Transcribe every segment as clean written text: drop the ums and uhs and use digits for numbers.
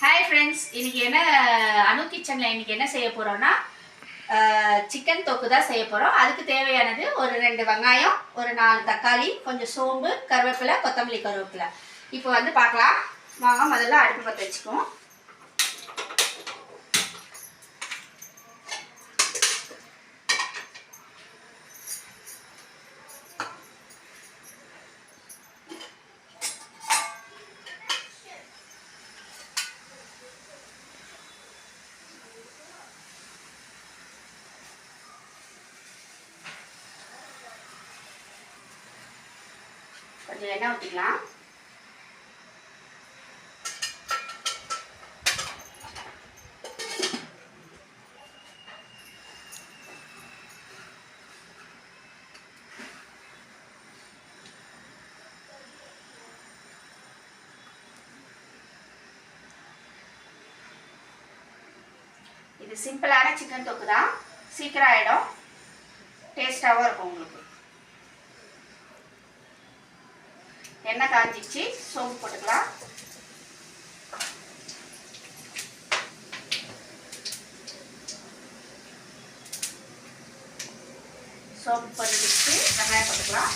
Hi friends, இன்னைக்கு என்ன அனு கிச்சனில் இன்னைக்கு என்ன செய்ய போகிறோன்னா சிக்கன் தொக்கு தான் செய்ய போகிறோம். அதுக்கு தேவையானது ஒரு 2 வெங்காயம், ஒரு 4 தக்காளி, கொஞ்சம் சோம்பு, கருவேப்பிலை, கொத்தமல்லி கருவேப்பிலை. இப்போ வந்து பார்க்கலாம் வாங்க. முதல்ல அடுப்பு பற்ற வச்சுக்குவோம். கொஞ்சம் எண்ணெய் ஊற்றிக்கலாம். இது சிம்பிளான சிக்கன் தொக்கு தான், சீக்கிரம் ஆகிடும், டேஸ்டாகவும் இருக்கும் உங்களுக்கு. எண்ணெய் காஞ்சிச்சு, சோம்பு போட்டுக்கலாம். சோம்பு பொரிஞ்சிச்சு, வெங்காயம் போட்டுக்கலாம்.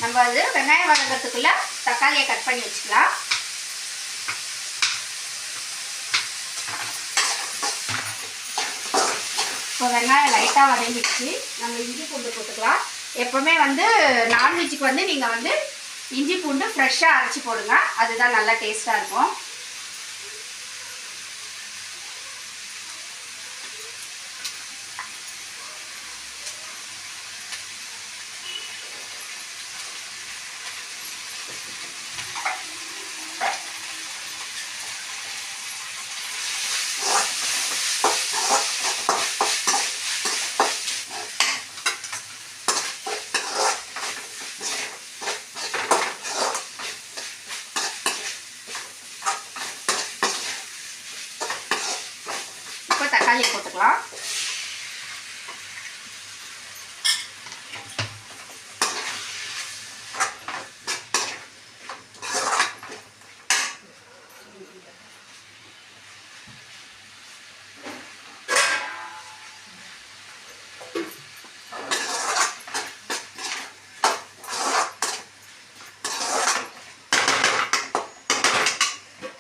நம்ம அது வெங்காயம் வதங்கிறதுக்குள்ள தக்காளியை கட் பண்ணி வச்சுக்கலாம். இப்போ வெங்காயம் லைட்டாக வதங்கிடுச்சு, நம்ம இஞ்சி பூண்டு போட்டுக்கலாம். எப்போவுமே வந்து நான்வெஜ்ஜுக்கு வந்து நீங்கள் வந்து இஞ்சி பூண்டு ஃப்ரெஷ்ஷாக அரைச்சி போடுங்க, அதுதான் நல்லா டேஸ்ட்டாக இருக்கும். தக்காளி போட்டுக்கலாம்.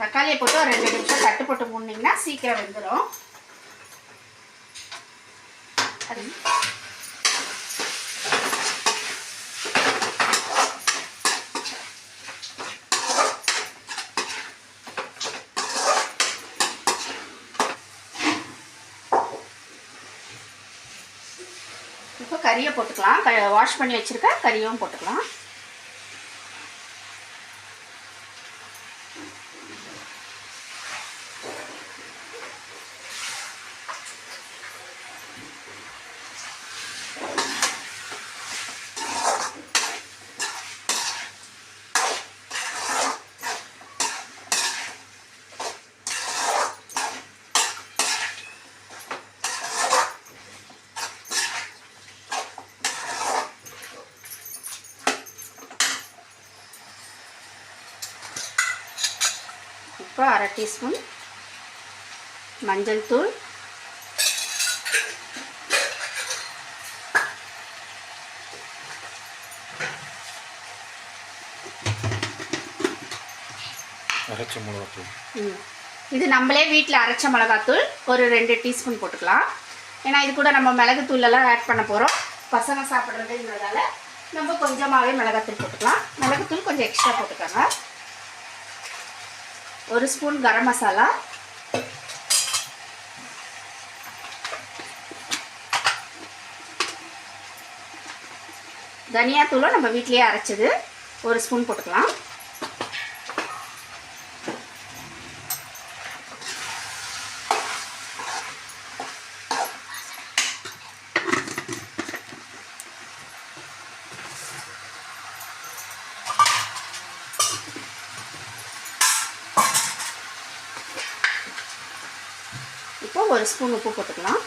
தக்காளியை போட்டு ஒரு 2 நிமிஷம் தட்டு போட்டு மூடினீங்கன்னா சீக்கிரம் வெந்துடும். இப்போ கறியை போட்டுக்கலாம். வாஷ் பண்ணி வச்சிருக்க கறியும் போட்டுக்கலாம். இப்போ 1/2 டீஸ்பூன் மஞ்சள் தூள், அரைச்ச மிளகாத்தூள். இது நம்மளே வீட்டில் அரைச்ச மிளகாத்தூள் ஒரு 2 டீஸ்பூன் போட்டுக்கலாம். ஏன்னா இது கூட நம்ம மிளகுத்தூளெல்லாம் ஆட் பண்ண போகிறோம். பசங்க சாப்பிட்றதுங்கிறதால நம்ம கொஞ்சமாகவே மிளகாத்தூள் போட்டுக்கலாம். மிளகுத்தூள் கொஞ்சம் எக்ஸ்ட்ரா போட்டுக்கோங்க. 1 ஸ்பூன் கரம் மசாலா, தனியாத்தூளும் நம்ம வீட்டிலேயே அரைச்சது 1 ஸ்பூன் போட்டுக்கலாம். இப்போ 1 ஸ்பூன் உப்பு போட்டுக்கலாம்.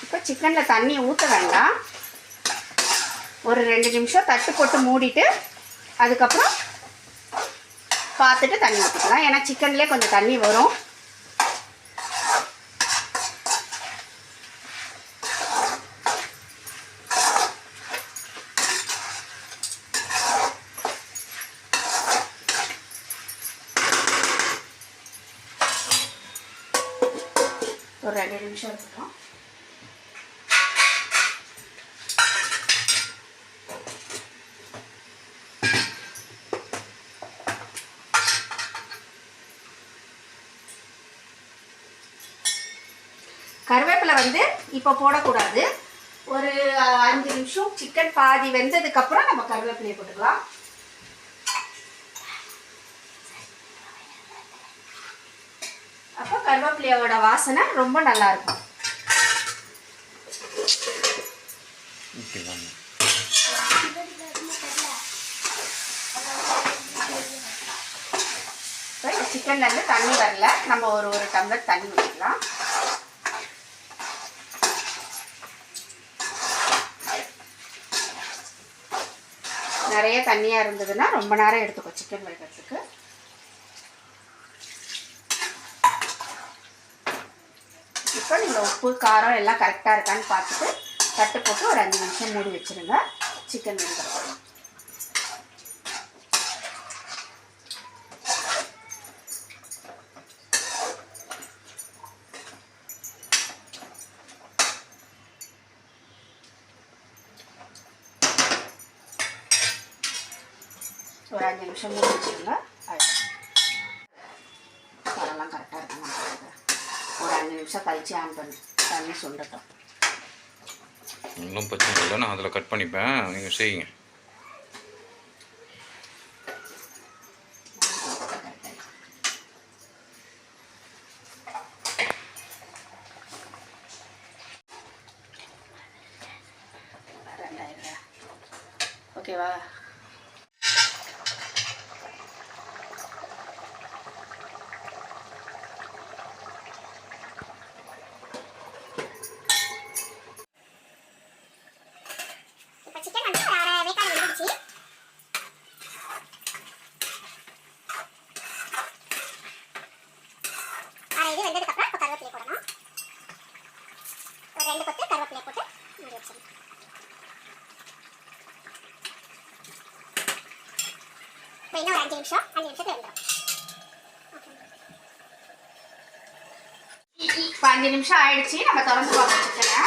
இப்போ சிக்கனில் தண்ணி ஊற்ற வேண்டாம். ஒரு 2 நிமிஷம் தட்டு போட்டு மூடிட்டு அதுக்கப்புறம் பார்த்துட்டு தண்ணி ஊற்றிக்கலாம். ஏன்னா சிக்கன்லேயே கொஞ்சம் தண்ணி வரும். ஒரு 2 நிமிஷம் இருக்கட்டும். கருவேப்பிலை வந்து இப்போ போடக்கூடாது. ஒரு 5 நிமிஷம் சிக்கன் பாதி வெந்ததுக்கப்புறம் நம்ம கருவேப்பிலையை போட்டுக்கலாம். அப்போ கருவேப்பிலையோட வாசனை ரொம்ப நல்லா இருக்கும். சிக்கன்ல இருந்து தண்ணி வரல, நம்ம ஒரு டம்ளர் தண்ணி ஊற்றிக்கலாம். நிறைய தண்ணியா இருந்ததுன்னா ரொம்ப நேரம் எடுத்துக்கும் சிக்கன் வேகிறதுக்கு. இப்போ நீங்கள் உப்பு காரம் எல்லாம் கரெக்டாக இருக்கான்னு பார்த்துட்டு தட்டு போட்டு ஒரு 5 நிமிஷம் மூடி வச்சுருங்க. சிக்கன் வெந்துடும். ஒரு 5 நிமிஷம் மூடி வச்சுருங்க. அதெல்லாம் கரெக்டாக இருக்கும். ஒரு 5 நிமிஷம் கழிச்சு ஆன் பண்ணி தண்ணி சுண்டட்டும். இன்னும் பிரச்சனை இல்லை, நான் அதில் கட் பண்ணிப்பேன், நீங்கள் செய்யுங்க. ஓகேவா? இன்னும் ஒரு 5 நிமிஷம் 5 நிமிஷத்துக்கு வெந்துடும். இப்போ 5 நிமிஷம் ஆயிடுச்சு. நம்ம திறந்து பார்ப்போம் சிக்கனை.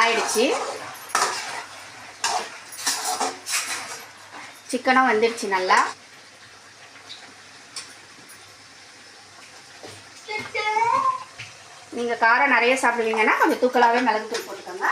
ஆயிடுச்சு. சிக்கனும் வந்துடுச்சு நல்லா. நீங்கள் காரம் நிறைய சாப்பிடுவீங்கன்னா கொஞ்சம் தூக்கலாகவே மிளகுத்தூள் போட்டுக்கோங்க.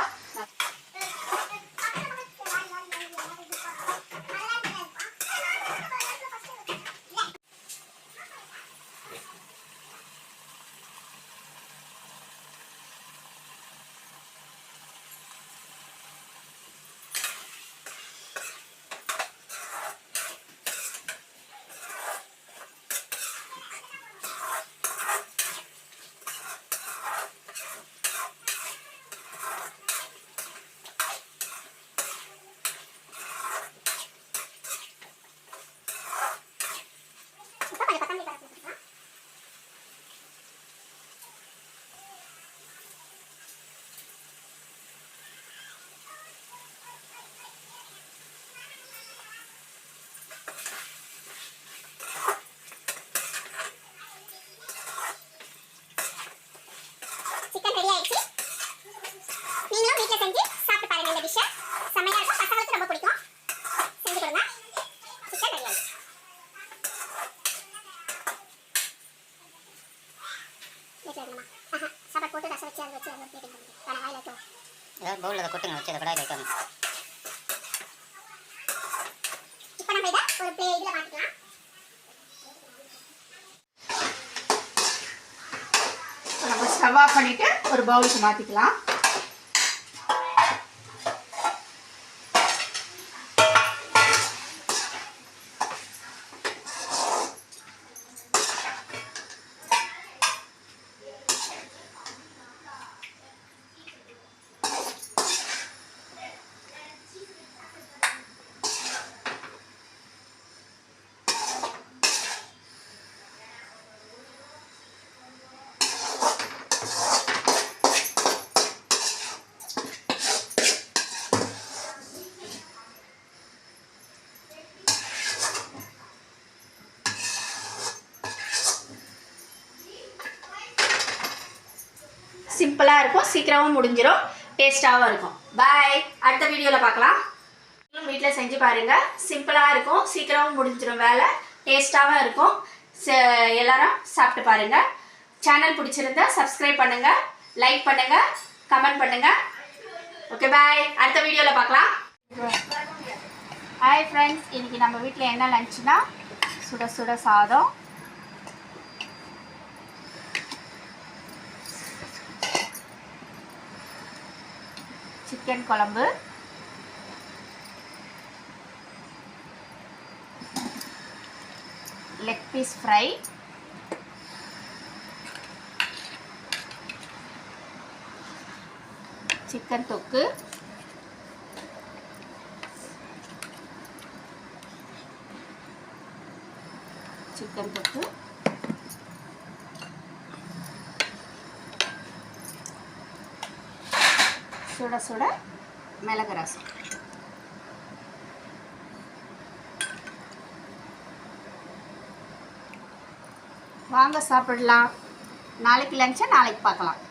எடுத்துக்கணும், வச்சு அதை கடாயில் வைக்கணும். இப்போ நம்ம இதை ஒரு இதில் மாற்றிக்கலாம். நம்ம ஸ்டவ் ஆஃப் பண்ணிவிட்டு ஒரு பவுலுக்கு மாற்றிக்கலாம். சிம்பிளாக இருக்கும், சீக்கிரமும் முடிஞ்சிடும், டேஸ்ட்டாகவும் இருக்கும். பாய், அடுத்த வீடியோவில் பார்க்கலாம். வீட்டில் செஞ்சு பாருங்கள். சிம்பிளாக இருக்கும், சீக்கிரமும் முடிஞ்சிடும் வேலை, டேஸ்ட்டாகவும் இருக்கும். எல்லாரும் சாப்பிட்டு பாருங்கள். சேனல் பிடிச்சிருந்தா சப்ஸ்கிரைப் பண்ணுங்கள், லைக் பண்ணுங்கள், கமெண்ட் பண்ணுங்கள். ஓகே பாய், அடுத்த வீடியோவில் பார்க்கலாம். ஹாய் ஃப்ரெண்ட்ஸ், இன்றைக்கி நம்ம வீட்டில் என்ன லஞ்சுனா சுட சுட சாதம், சிக்கன் குழம்பு, லெக் பீஸ் ஃப்ரை, சிக்கன் தொக்கு, சிக்கன் தொக்கு, சுட சுட மிளகு ரசம். வாங்க சாப்பிடலாம். நாளைக்கு லஞ்சை நாளைக்கு பார்க்கலாம்.